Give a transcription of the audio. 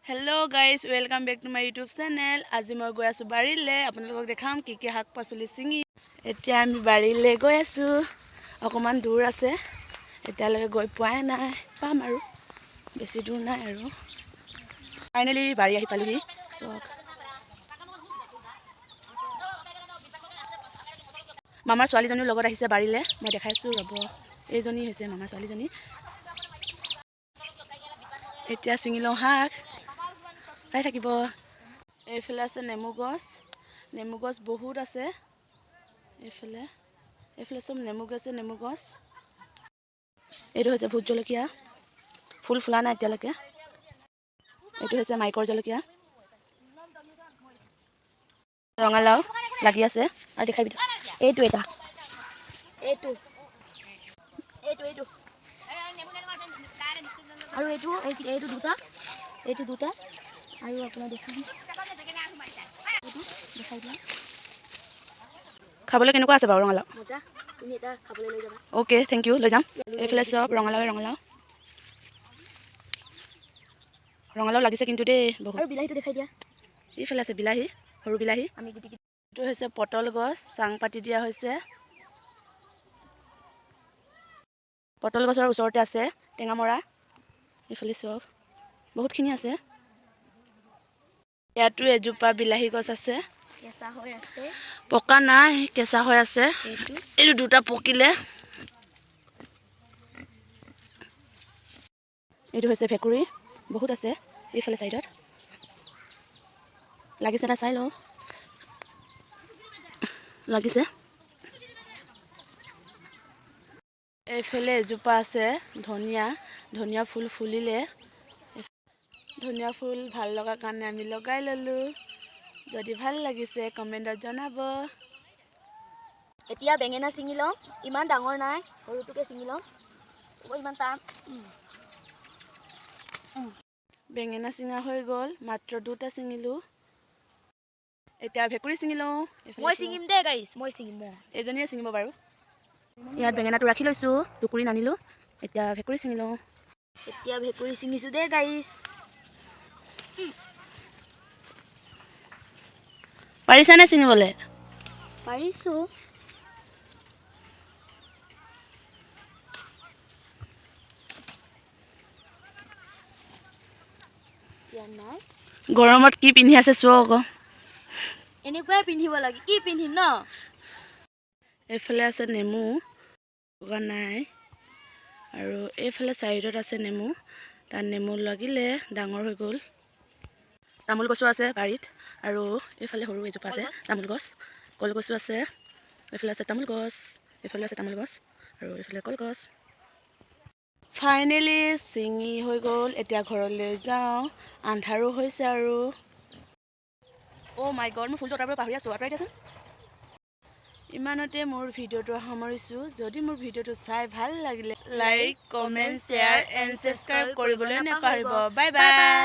Hello guys, welcome back to my YouTube channel. আজি মই গৈ আছো বাৰিলে আপোনালোকক দেখাম কি কি শাক পাচলি চিঙি। এতিয়া আমি বাৰিলে গৈ আছো। অকমান দূৰ আছে। এতিয়ালৈকে গৈ পোৱাই নাই। পাম আৰু বেছি দূৰ নাই আৰু। ফাইনালি বাৰি আহি পালোহি। চক মামাৰ ছোৱালীজনীৰ লগত আহিছে বাৰিলে। মই দেখাইছো ৰব। এইজনী হৈছে মামাৰ ছোৱালীজনী। এতিয়া চিঙি লওঁ শাক। চাই থাকিব। এইফালে আছে নেমু গছ বহুত আছে। এইফালে সব নেমু গছ। এইটো হৈছে ভোট জলকীয়া। ফুল ফুলা নাই এতিয়ালৈকে। এইটো হৈছে মাইকৰ জলকীয়া। ৰঙালাও লাগি আছে আৰু দেখাই এইটো এটা এইটো আৰু এইটো দুটা আৰু আপোনাৰ দেখাই খাবলৈ কেনেকুৱা আছে বাৰু ৰঙালাও মজা তুমি এটা খাবলৈ লৈ যাবা ওকে থ্যাংক ইউ লৈ যাম এইফালে সব ৰঙালাও লাগিছে কিন্তু দেই বহুত আৰু বিলাহীটো দেখাই দিয়া এইফালে আছে বিলাহী সৰু বিলাহী আমি এইটো হৈছে পটল গছ চাং পাতি দিয়া হৈছে পটল গছৰ ওচৰতে আছে টেঙামৰা এইফালে সব বহুতখিনি আছে ইয়াতো এজোপা বিলাহী গছ আছে কেঁচা হৈ আছে পকা নাই কেঁচা হৈ আছে এইটো দুটা পকিলে এইটো হৈছে ভেকুৰী বহুত আছে এইফালে সাইডত লাগিছে না চাই লওঁ লাগিছে এইফালে এজোপা আছে ধনিয়া ফুল ফুলিলে ধনিয়া ফুল ভাল লগা কাৰণে আমি লগাই ললো যদি ভাল লাগিছে কমেন্টত জনাব এতিয়া বেঙেনা চিঙি লওঁ ইমান ডাঙৰ নাই সৰুটোকে চিঙি লওঁ ইমান টান বেঙেনা চিঙা হৈ গ'ল মাত্ৰ দুটা চিঙিলো এতিয়া ভেকুৰী চিঙি লওঁ মই চিঙিম দে গাইস মই চিঙিম এজনীয়ে চিঙিব বাৰু ইয়াত বেঙেনাটো ৰাখি লৈছো টুকুৰি নানিলো এতিয়া ভেকুৰী চিঙি লওঁ এতিয়া ভেকুৰী চিঙিছো দে গাইস পাৰিছা নে চিঙিবলে পাৰিছো গৰমত কি পিন্ধি আছে চোৱা আকৌ এনেকুৱাই পিন্ধিব লাগে কি পিন্ধিম ন এইফালে আছে নেমু লগা নাই আৰু এইফালে সাইডত আছে নেমু তাৰ নেমু লাগিলে ডাঙৰ হৈ গ'ল তামোল গছো আছে বাৰীত আৰু এইফালে সৰু এজোপা আছে তামোল গছ কলগছো আছে এইফালে আছে তামোল গছ এইফালে আছে তামোল গছ আৰু এইফালে কলগছ ফাইনেলি চিঙি হৈ গ'ল এতিয়া ঘৰলৈ যাওঁ আন্ধাৰো হৈছে আৰু অ' মাই গড মই ফুলটো আঁতৰাব পাহৰি আছো আঁতৰাই দিয়াচোন ইমানতে মোৰ ভিডিঅ'টো সামৰিছো যদি মোৰ ভিডিঅ'টো চাই ভাল লাগিলে like comment share and subscribe কৰিবলৈ নাপাহৰিব বাই বাই